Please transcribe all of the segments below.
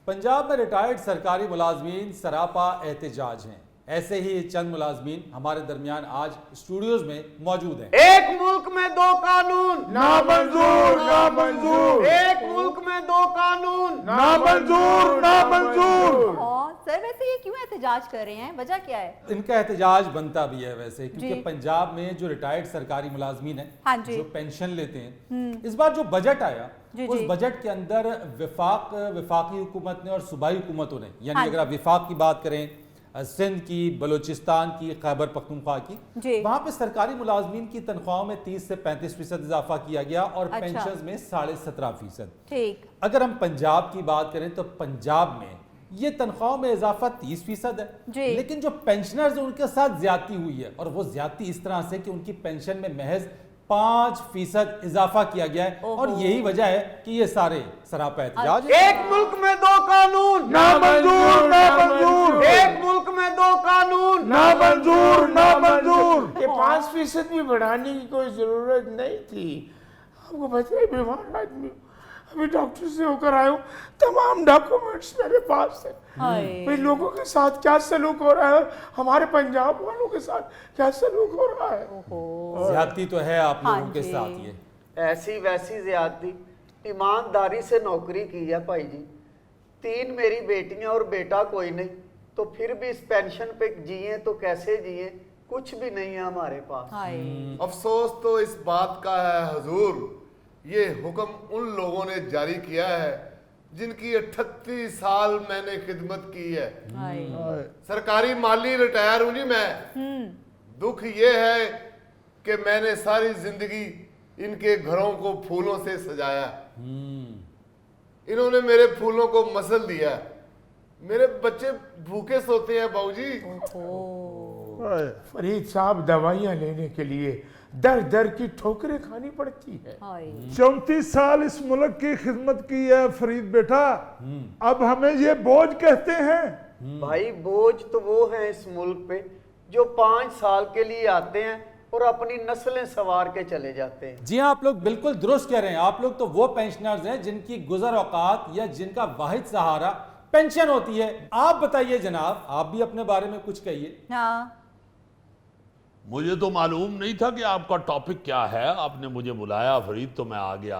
पंजाब में रिटायर्ड सरकारी मुलाजमीन सरापा एहतजाज हैं। ऐसे ही चंद मुलाजमीन हमारे दरमियान आज स्टूडियोज में मौजूद हैं। एक मुल्क में दो कानून नामंजूर, नामंजूर। एक मुल्क में दो कानून नामंजूर, नामंजूर। सर वैसे ये क्यों एहतजाज कर रहे हैं, वजह क्या है? इनका एहतजाज बनता भी है वैसे, क्योंकि जी। पंजाब में जो रिटायर्ड सरकारी मुलाजमीन हैं, हाँ जी। जो पेंशन लेते हैं, इस बार जो बजट आया जी, उस जी। बजट के अंदर विफाकी हुकूमत ने और सूबाई हुकूमतों ने, यानी हाँ अगर आप विफाक की बात करें, सिंध की, बलूचिस्तान की, खैबर पख्तूनख्वा जी। की, वहां पे सरकारी मुलाजमीन की तनख्वाहों में 30 से 35% इजाफा किया गया और अच्छा। पेंशन में 17.5%। ठीक। अगर हम पंजाब की बात करें तो पंजाब में ये तनख्वाहों में इजाफा 30% है, जी। लेकिन जो पेंशनर्स हैं उनके साथ ज्यादती हुई है, और वो ज्यादती इस तरह से कि उनकी पेंशन में महज 5% इजाफा किया गया है, और यही वजह है कि ये सारे सरापा एहतजाज हैं। एक मुल्क में दो कानून नामंजूर, नामंजूर। एक मुल्क में दो कानून नामंजूर, नामंजूर। ये 5% भी बढ़ाने की कोई जरूरत नहीं थी। आपको पता है, बीमार आदमी, अभी डॉक्टर से होकर आया हूँ, तमाम डॉक्यूमेंट्स मेरे पास है। भाई लोगों के साथ क्या सलूक हो रहा है, हमारे पंजाब वालों के साथ क्या सलूक हो रहा है। ज्यादती तो है आप हाँ लोगों के जी। साथ ये। ऐसी वैसी ज्यादती, ईमानदारी से नौकरी की है भाई जी। 3 मेरी बेटियां और बेटा कोई नहीं, तो फिर भी इस पेंशन पे जिए तो कैसे जिए, कुछ भी नहीं है हमारे पास। अफसोस तो इस बात का है हुजूर, ये हुक्म उन लोगों ने जारी किया है जिनकी 38 साल मैंने खिदमत की है। सरकारी माली रिटायर हूं जी मैं। दुख ये है कि मैंने सारी जिंदगी इनके घरों को फूलों से सजाया, इन्होंने मेरे फूलों को मसल दिया, मेरे बच्चे भूखे सोते हैं बाबूजी। फरीद साहब, दवाइयाँ लेने के लिए दर दर की ठोकरें खानी पड़ती है। 34 साल इस मुल्क की खिदमत की है फरीद बेटा, अब हमें ये बोझ कहते हैं? भाई बोझ तो वो हैं इस मुल्क पे जो 5 साल के लिए आते हैं और अपनी नस्लें सवार के चले जाते हैं। जी हाँ, आप लोग बिल्कुल दुरुस्त कह रहे हैं। आप लोग तो वो पेंशनर्स हैं जिनकी गुजर औकात या जिनका वाहिद सहारा पेंशन होती है। आप बताइए जनाब, आप भी अपने बारे में कुछ कहिए। हाँ। मुझे तो मालूम नहीं था कि आपका टॉपिक क्या है, आपने मुझे बुलाया फरीद तो मैं आ गया।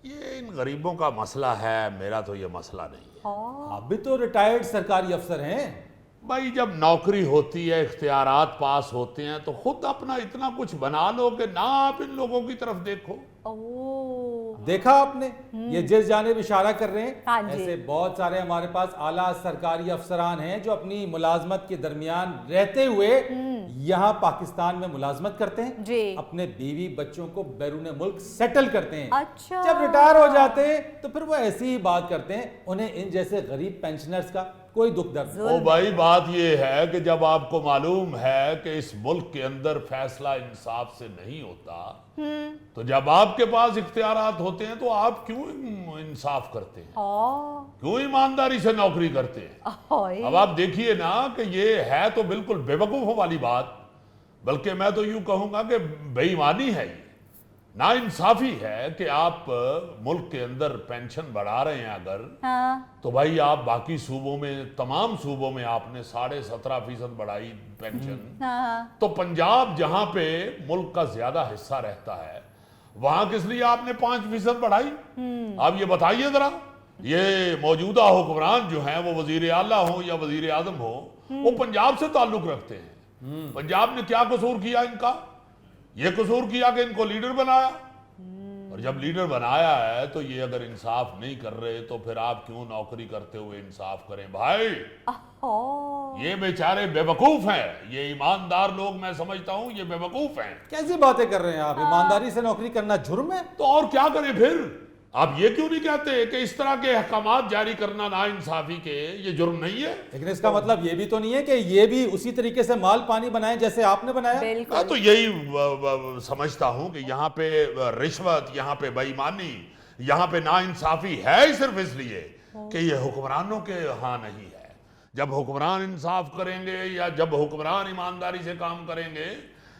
ये इन गरीबों का मसला है, मेरा तो ये मसला नहीं है। आप भी तो रिटायर्ड सरकारी अफसर हैं। भाई जब नौकरी होती है, इख्तियारात पास होते हैं, तो खुद अपना इतना कुछ बना लो कि ना आप इन लोगों की तरफ देखो। देखा आपने, ये जिस जानिब इशारा कर रहे हैं, हाँ जी। ऐसे बहुत सारे हमारे पास आला सरकारी अफसरान हैं जो अपनी मुलाजमत के दरमियान रहते हुए यहाँ पाकिस्तान में मुलाजमत करते हैं जी। अपने बीवी बच्चों को बैरून मुल्क सेटल करते हैं। अच्छा। जब रिटायर हो जाते हैं तो फिर वो ऐसी ही बात करते हैं, उन्हें इन जैसे गरीब पेंशनर्स का कोई दुख दर्द नहीं। ओ भाई बात ये है कि जब आपको मालूम है कि इस मुल्क के अंदर फैसला इंसाफ से नहीं होता, तो जब आपके पास इख्तियारात होते हैं तो आप क्यों इंसाफ करते हैं, क्यों ईमानदारी से नौकरी करते हैं? अब आप देखिए ना कि ये है तो बिल्कुल बेवकूफों वाली बात, बल्कि मैं तो यूं कहूंगा कि बेईमानी है, ये ना इंसाफी है कि आप मुल्क के अंदर पेंशन बढ़ा रहे हैं अगर, तो भाई आप बाकी सूबों में, तमाम सूबों में आपने 17.5% बढ़ाई पेंशन, तो पंजाब जहां पे मुल्क का ज्यादा हिस्सा रहता है वहां किस लिए आपने 5% बढ़ाई? आप ये बताइए जरा। ये मौजूदा हुक्मरान जो हैं, वो वजीर आला हो या वजीर आजम हो, वो पंजाब से ताल्लुक रखते हैं। पंजाब ने क्या कसूर किया इनका? ये कसूर किया कि इनको लीडर बनाया, और जब लीडर बनाया है तो ये अगर इंसाफ नहीं कर रहे तो फिर आप क्यों नौकरी करते हुए इंसाफ करें भाई? ये बेचारे बेवकूफ हैं, ये ईमानदार लोग मैं समझता हूं ये बेवकूफ हैं। कैसी बातें कर रहे हैं आप? ईमानदारी से नौकरी करना जुर्म है? तो और क्या करें फिर? आप ये क्यों नहीं कहते कि इस तरह के अहकामात जारी करना ना इंसाफी के ये जुर्म नहीं है? लेकिन इसका मतलब ये भी तो नहीं है कि ये भी उसी तरीके से माल पानी बनाए जैसे आपने बनाया। मैं तो यही समझता हूं कि यहाँ पे रिश्वत, यहाँ पे बेईमानी, यहाँ पे नाइंसाफी है सिर्फ इसलिए कि ये हुक्मरानों के यहाँ नहीं है। जब हुक्मरान इंसाफ करेंगे या जब हुक्मरान ईमानदारी से काम करेंगे,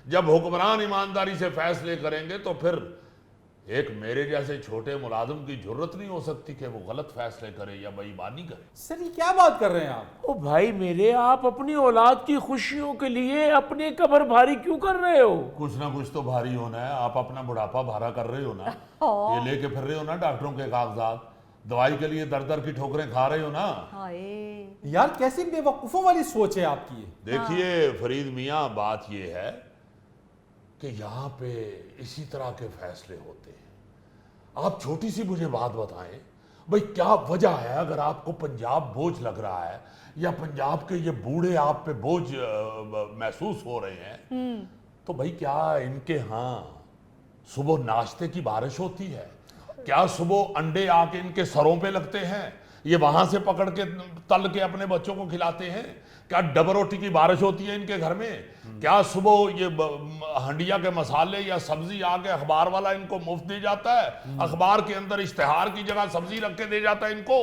जब हुक्मरान ईमानदारी से फैसले करेंगे, तो फिर एक मेरे जैसे छोटे मुलाजिम की जरूरत नहीं हो सकती कि वो गलत फैसले करे या बेईमानी करे। सर ये क्या बात कर रहे हैं आप? ओ भाई मेरे, आप अपनी औलाद की खुशियों के लिए अपने कब्र भारी क्यों कर रहे हो? कुछ ना कुछ तो भारी होना है। आप अपना बुढ़ापा भारा कर रहे हो ना, ये लेके फिर रहे हो ना डॉक्टरों के कागजात, दवाई के लिए दर दर की ठोकरें खा रहे हो ना। हाय यार कैसी बेवकूफों वाली सोच है आपकी ये। देखिए फरीद मियाँ, बात ये है कि यहाँ पे इसी तरह के फैसले होते हैं। आप छोटी सी मुझे बात बताएं, भाई क्या वजह है अगर आपको पंजाब बोझ लग रहा है या पंजाब के ये बूढ़े आप पे बोझ महसूस हो रहे हैं, तो भाई क्या इनके यहाँ सुबह नाश्ते की बारिश होती है? क्या सुबह अंडे आके इनके सरों पे लगते हैं? ये वहां से पकड़ के तल के अपने बच्चों को खिलाते हैं? क्या डबल रोटी की बारिश होती है इनके घर में? क्या सुबह ये हंडिया के मसाले या सब्जी आके अखबार वाला इनको मुफ्त दे जाता है? अखबार के अंदर इश्तेहार की जगह सब्जी रख के दे जाता है इनको?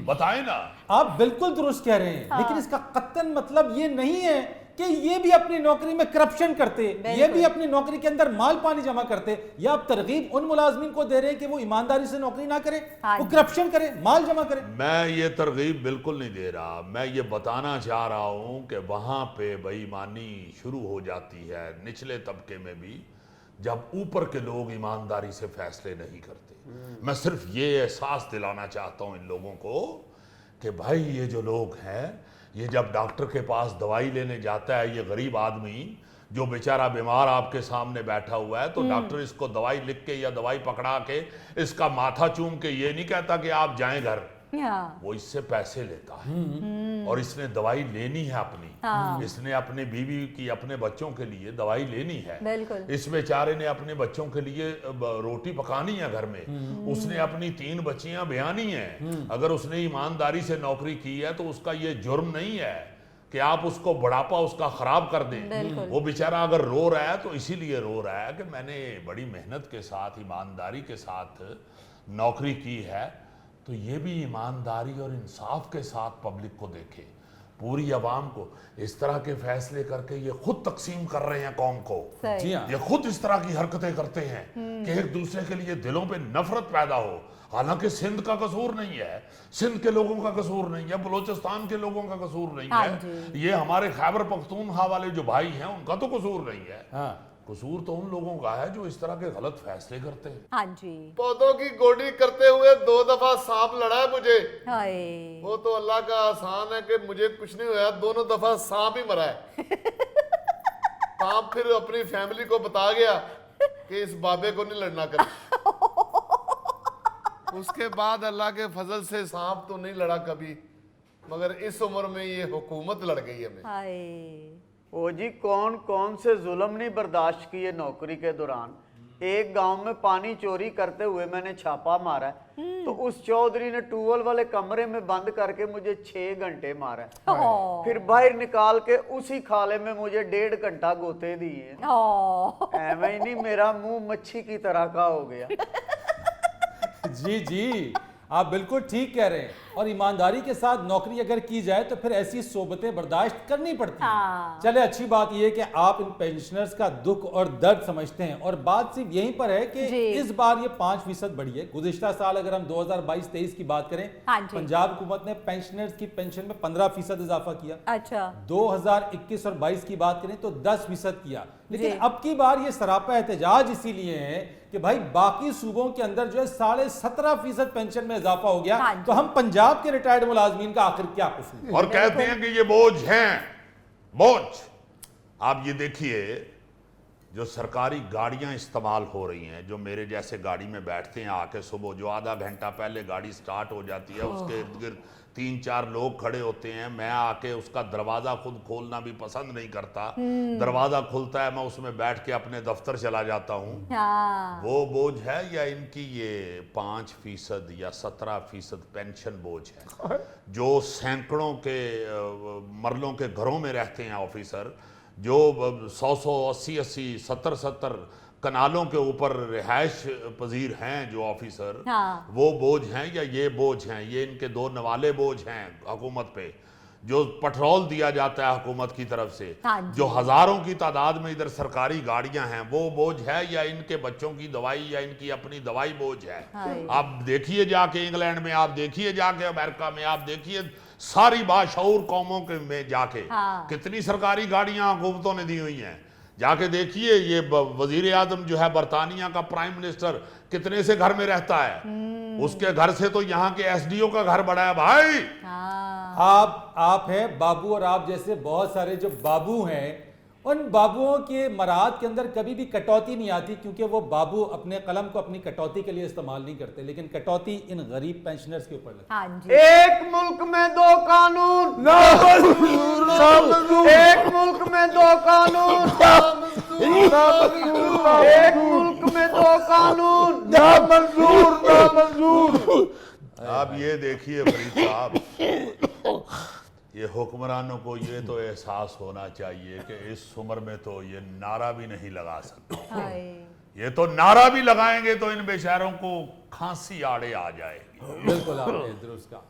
बताएं ना। आप बिल्कुल दुरुस्त कह रहे हैं, लेकिन इसका कत्तन मतलब ये नहीं है कि ये भी अपनी नौकरी में करप्शन करते, ये भी अपनी नौकरी के अंदर माल पानी जमा करते, या आप तरगीब उन मुलाजमीन को दे रहे हैं कि वो ईमानदारी से नौकरी ना करे, वो करप्शन करे, माल जमा करे? मैं ये तरगीब बिल्कुल नहीं दे रहा। मैं ये बताना चाह रहा हूं कि वहां पे बेईमानी शुरू हो जाती है निचले तबके में भी, जब ऊपर के लोग ईमानदारी से फैसले नहीं करते। मैं सिर्फ ये एहसास दिलाना चाहता हूं इन लोगों को कि भाई ये जो लोग हैं, ये जब डॉक्टर के पास दवाई लेने जाता है, ये गरीब आदमी जो बेचारा बीमार आपके सामने बैठा हुआ है, तो डॉक्टर इसको दवाई लिख के या दवाई पकड़ा के इसका माथा चूम के ये नहीं कहता कि आप जाएं घर, वो इससे पैसे लेता है और इसने दवाई लेनी है अपनी, इसने अपने बीवी की, अपने बच्चों के लिए दवाई लेनी है। बिल्कुल। इस बेचारे ने अपने बच्चों के लिए रोटी पकानी है घर में, उसने अपनी 3 बच्चियां ब्यानी हैं। अगर उसने ईमानदारी से नौकरी की है तो उसका ये जुर्म नहीं है कि आप उसको बुढ़ापा उसका खराब कर दें। वो बेचारा अगर रो रहा है तो इसीलिए रो रहा है कि मैंने बड़ी मेहनत के साथ, ईमानदारी के साथ नौकरी की है, तो ये भी ईमानदारी और इंसाफ के साथ पब्लिक को देखे, पूरी आवाम को। इस तरह के फैसले करके ये खुद तकसीम कर रहे हैं कौम को। जी हाँ। ये खुद इस तरह की हरकतें करते हैं कि एक दूसरे के लिए दिलों पे नफरत पैदा हो। हालांकि सिंध का कसूर नहीं है, सिंध के लोगों का कसूर नहीं है, बलोचिस्तान के लोगों का कसूर नहीं है, ये हमारे खैबर पख्तूनख्वा वाले जो भाई हैं उनका तो कसूर नहीं है। हाँ। कसूर तो उन लोगों का है जो इस तरह के गलत फैसले करते हैं। हाँ जी। पौधों की गोडी करते हुए 2 दफा सांप लड़ा है मुझे। हाय वो तो अल्लाह का आसान है कि मुझे कुछ नहीं हुआ, दोनों दफा सांप ही मरा है। सांप फिर अपनी फैमिली को बता गया कि इस बाबे को नहीं लड़ना कर। उसके बाद अल्लाह के फजल से सांप तो नहीं लड़ा कभी, मगर इस उम्र में ये हुकूमत लड़ गई है। हाय ओ जी, कौन कौन से जुल्म नहीं बर्दाश्त किए नौकरी के दौरान। एक गांव में पानी चोरी करते हुए मैंने छापा मारा है, तो उस चौधरी ने ट्यूबवेल वाले कमरे में बंद करके मुझे 6 घंटे मारा है। फिर बाहर निकाल के उसी खाले में मुझे 1.5 घंटा गोते दिए। ऐਵੇਂ ही नहीं, मेरा मुंह मच्छी की तरह का हो गया। जी जी, आप बिल्कुल ठीक कह रहे हैं। और ईमानदारी के साथ नौकरी अगर की जाए तो फिर ऐसी सोबतें बर्दाश्त करनी पड़ती हैं। चले, अच्छी बात यह है कि आप इन पेंशनर्स का दुख और दर्द समझते हैं, और बात सिर्फ यहीं पर है कि इस बार ये 5% बढ़ी है। गुज़िश्ता साल अगर हम 2022-23 की बात करें, पंजाब हुकूमत ने पेंशनर्स की पेंशन में 15% इजाफा किया। अच्छा। 2021 और 22 की बात करें तो 10% किया। लेकिन अब की बार ये सरापा एहतजाज इसीलिए है कि भाई बाकी सूबों के अंदर जो है 17.5% पेंशन में इजाफा हो गया, तो हम पंजाब के रिटायर्ड मुलाजमीन का आखिर क्या कसूर? और कहते हैं कि ये बोझ हैं, बोझ। आप ये देखिए, जो सरकारी गाड़ियां इस्तेमाल हो रही हैं, जो मेरे जैसे गाड़ी में बैठते हैं आके सुबह, जो आधा घंटा पहले गाड़ी स्टार्ट हो जाती है, उसके इर्द गिर्द 3-4 लोग खड़े होते हैं। मैं आके उसका दरवाजा खुद खोलना भी पसंद नहीं करता, दरवाजा खुलता है, मैं उसमें बैठ के अपने दफ्तर चला जाता हूँ। वो बोझ है या इनकी ये 5% या 17% पेंशन बोझ है, जो सैकड़ों के मरलों के घरों में रहते हैं ऑफिसर, जो 100-100, 80-80, 70-70 कनालों के ऊपर रिहायश पजीर हैं जो ऑफिसर, वो बोझ हैं या ये बोझ हैं? ये इनके 2 नवाले बोझ हैं हुकूमत पे, जो पेट्रोल दिया जाता है हुकूमत की तरफ से, हाँ जी। जो हजारों की तादाद में इधर सरकारी गाड़ियां हैं, वो बोझ है या इनके बच्चों की दवाई या इनकी अपनी दवाई बोझ है? हाय। आप देखिए जाके इंग्लैंड में, आप देखिए जाके अमेरिका में, आप देखिए सारी बाशऊर कौमों के में जाके हाँ। कितनी सरकारी गाड़ियां हुकूमतों ने दी हुई हैं। जाके देखिए ये वजीर आजम जो है बरतानिया का प्राइम मिनिस्टर कितने से घर में रहता है, उसके घर से तो यहाँ के एसडीओ का घर बड़ा है भाई। हाँ। आप हैं बाबू, और आप जैसे बहुत सारे जो बाबू हैं, उन बाबुओं के मराद के अंदर कभी भी कटौती नहीं आती, क्योंकि वो बाबू अपने कलम को अपनी कटौती के लिए इस्तेमाल नहीं करते, लेकिन कटौती इन गरीब पेंशनर्स के ऊपर लगती है। हाँ जी। एक मुल्क में दो कानून, ना मंजूर, ना मंजूर, एक मुल्क में दो कानून, ना मंजूर, ना एक मुल्क में दो कानून। ना मंजूर, ना मंजूर। आप ये देखिए फरीद साहब, ये हुक्मरानों को ये तो एहसास होना चाहिए कि इस उम्र में तो ये नारा भी नहीं लगा सकते। हाय। ये तो नारा भी लगाएंगे तो इन बेचारों को खांसी आड़े आ जाएगी। बिल्कुल आपने दुरुस्त कहा।